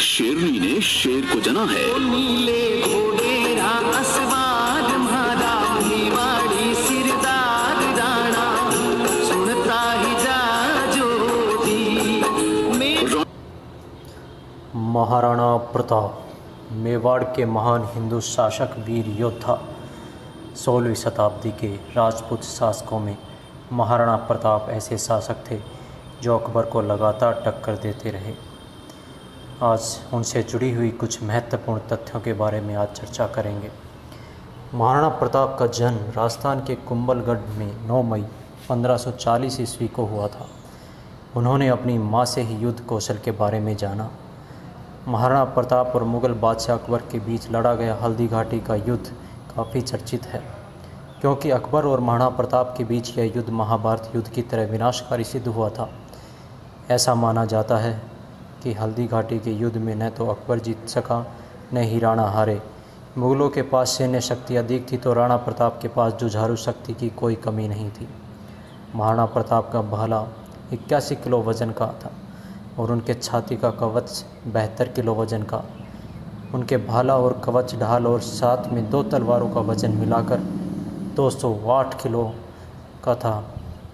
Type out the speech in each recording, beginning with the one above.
शेरनी ने शेर को जना है। नीले घोड़े असवाद म्हारा मेवाड़ी सिरदार राणा सुनता ही जा ज्योति। महाराणा प्रताप मेवाड़ के महान हिंदू शासक, वीर योद्धा। 16वीं शताब्दी के राजपूत शासकों में महाराणा प्रताप ऐसे शासक थे जो अकबर को लगातार टक्कर देते रहे। आज उनसे जुड़ी हुई कुछ महत्वपूर्ण तथ्यों के बारे में आज चर्चा करेंगे। महाराणा प्रताप का जन्म राजस्थान के कुंभलगढ़ में 9 मई 1540 ईस्वी को हुआ था। उन्होंने अपनी मां से ही युद्ध कौशल के बारे में जाना। महाराणा प्रताप और मुग़ल बादशाह अकबर के बीच लड़ा गया हल्दी घाटी का युद्ध काफ़ी चर्चित है, क्योंकि अकबर और महाराणा प्रताप के बीच यह युद्ध महाभारत युद्ध की तरह विनाशकारी सिद्ध हुआ था। ऐसा माना जाता है कि हल्दी घाटी के युद्ध में न तो अकबर जीत सका न ही राणा हारे। मुग़लों के पास सैन्य शक्ति अधिक थी तो राणा प्रताप के पास जुझारू शक्ति की कोई कमी नहीं थी। महाराणा प्रताप का भाला 81 किलो वजन का था और उनके छाती का कवच 72 किलो वजन का। उनके भाला और कवच, ढाल और साथ में 2 तलवारों का वजन मिलाकर 208 किलो का था।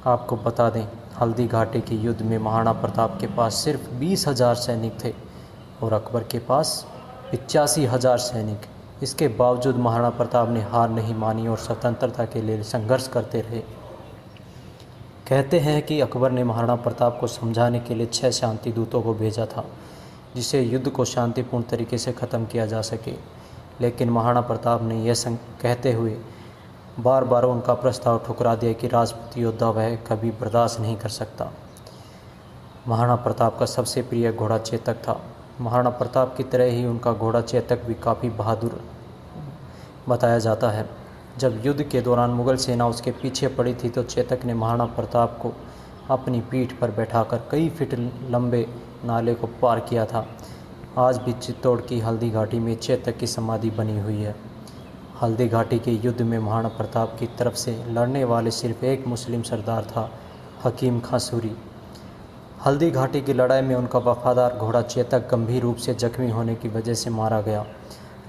आपको बता दें, हल्दी घाटी के युद्ध में महाराणा प्रताप के पास सिर्फ 20,000 सैनिक थे और अकबर के पास 85,000 सैनिक। इसके बावजूद महाराणा प्रताप ने हार नहीं मानी और स्वतंत्रता के लिए संघर्ष करते रहे। कहते हैं कि अकबर ने महाराणा प्रताप को समझाने के लिए 6 शांति दूतों को भेजा था, जिससे युद्ध को शांतिपूर्ण तरीके से ख़त्म किया जा सके। लेकिन महाराणा प्रताप ने यह कहते हुए बार बार उनका प्रस्ताव ठुकरा दिया कि राजपूत योद्धा वह कभी बर्दाश्त नहीं कर सकता। महाराणा प्रताप का सबसे प्रिय घोड़ा चेतक था। महाराणा प्रताप की तरह ही उनका घोड़ा चेतक भी काफ़ी बहादुर बताया जाता है। जब युद्ध के दौरान मुग़ल सेना उसके पीछे पड़ी थी तो चेतक ने महाराणा प्रताप को अपनी पीठ पर बैठाकर कई फीट लंबे नाले को पार किया था। आज भी चित्तौड़ की हल्दी घाटी में चेतक की समाधि बनी हुई है। हल्दी घाटी के युद्ध में महाराणा प्रताप की तरफ से लड़ने वाले सिर्फ एक मुस्लिम सरदार था, हकीम खां सूरी। हल्दी घाटी की लड़ाई में उनका वफादार घोड़ा चेतक गंभीर रूप से जख्मी होने की वजह से मारा गया।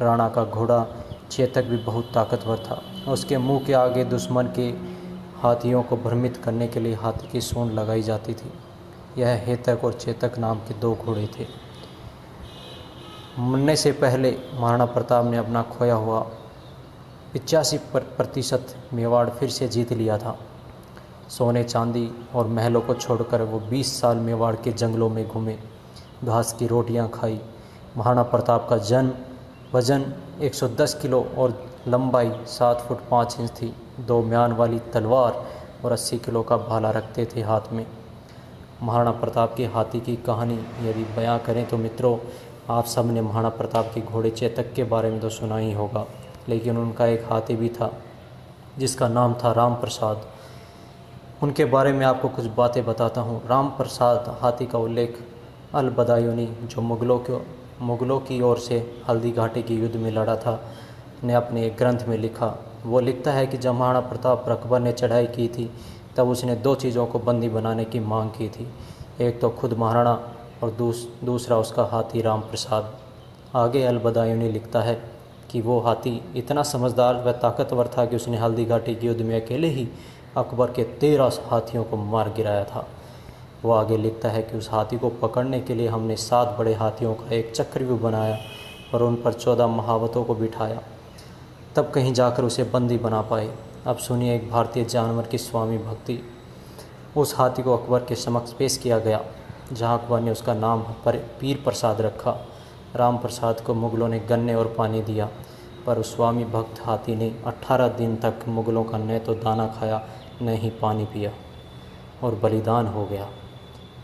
राणा का घोड़ा चेतक भी बहुत ताकतवर था। उसके मुंह के आगे दुश्मन के हाथियों को भ्रमित करने के लिए हाथी की सूंड लगाई जाती थी। यह हेतक और चेतक नाम के 2 घोड़े थे। मरने से पहले महाराणा प्रताप ने अपना खोया हुआ 85% मेवाड़ फिर से जीत लिया था। सोने चांदी और महलों को छोड़कर वो 20 साल मेवाड़ के जंगलों में घूमे, घास की रोटियां खाई। महाराणा प्रताप का वजन 110 किलो और लंबाई 7 फुट 5 इंच थी। 2 म्यान वाली तलवार और 80 किलो का भाला रखते थे हाथ में। महाराणा प्रताप के हाथी की कहानी यदि बयां करें तो मित्रों, आप सब ने महाराणा प्रताप के घोड़े चेतक के बारे में तो सुना ही होगा, लेकिन उनका एक हाथी भी था जिसका नाम था राम प्रसाद। उनके बारे में आपको कुछ बातें बताता हूँ। राम प्रसाद हाथी का उल्लेख अल बदायूनी, जो मुग़लों की ओर से हल्दी घाटी के युद्ध में लड़ा था, ने अपने एक ग्रंथ में लिखा। वो लिखता है कि जब महाराणा प्रताप पर अकबर ने चढ़ाई की थी तब उसने 2 चीज़ों को बंदी बनाने की मांग की थी। एक तो खुद महाराणा और दूसरा उसका हाथी राम प्रसाद। आगे अल बदायूनी लिखता है कि वो हाथी इतना समझदार व ताकतवर था कि उसने हल्दी घाटी के युद्ध में अकेले ही अकबर के 13 हाथियों को मार गिराया था। वो आगे लिखता है कि उस हाथी को पकड़ने के लिए हमने 7 बड़े हाथियों का एक चक्रव्यूह बनाया और उन पर 14 महावतों को बिठाया, तब कहीं जाकर उसे बंदी बना पाए। अब सुनिए एक भारतीय जानवर की स्वामी भक्ति। उस हाथी को अकबर के समक्ष पेश किया गया, जहां अकबर ने उसका नाम पीर प्रसाद रखा। राम प्रसाद को मुग़लों ने गन्ने और पानी दिया, पर उस स्वामी भक्त हाथी ने 18 दिन तक मुग़लों का न तो दाना खाया न ही पानी पिया और बलिदान हो गया।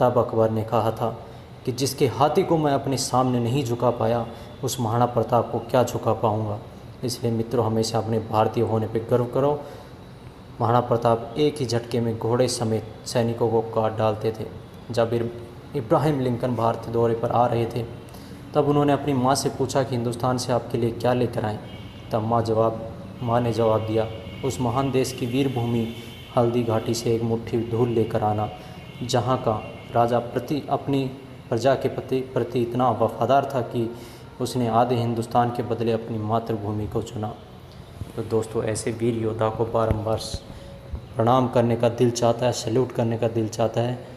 तब अकबर ने कहा था कि जिसके हाथी को मैं अपने सामने नहीं झुका पाया, उस महाराणा प्रताप को क्या झुका पाऊँगा। इसलिए मित्रों, हमेशा अपने भारतीय होने पर गर्व करो। महाराणा प्रताप एक ही झटके में घोड़े समेत सैनिकों को काट डालते थे। जब इब्राहिम लिंकन भारत दौरे पर आ रहे थे तब उन्होंने अपनी माँ से पूछा कि हिंदुस्तान से आपके लिए क्या लेकर आएँ। तब माँ ने जवाब दिया, उस महान देश की वीर भूमि हल्दी घाटी से एक मुट्ठी धूल लेकर आना, जहाँ का राजा अपनी प्रजा के प्रति इतना वफादार था कि उसने आधे हिंदुस्तान के बदले अपनी मातृभूमि को चुना। तो दोस्तों, ऐसे वीर योद्धा को बारंबार प्रणाम करने का दिल चाहता है, सैल्यूट करने का दिल चाहता है।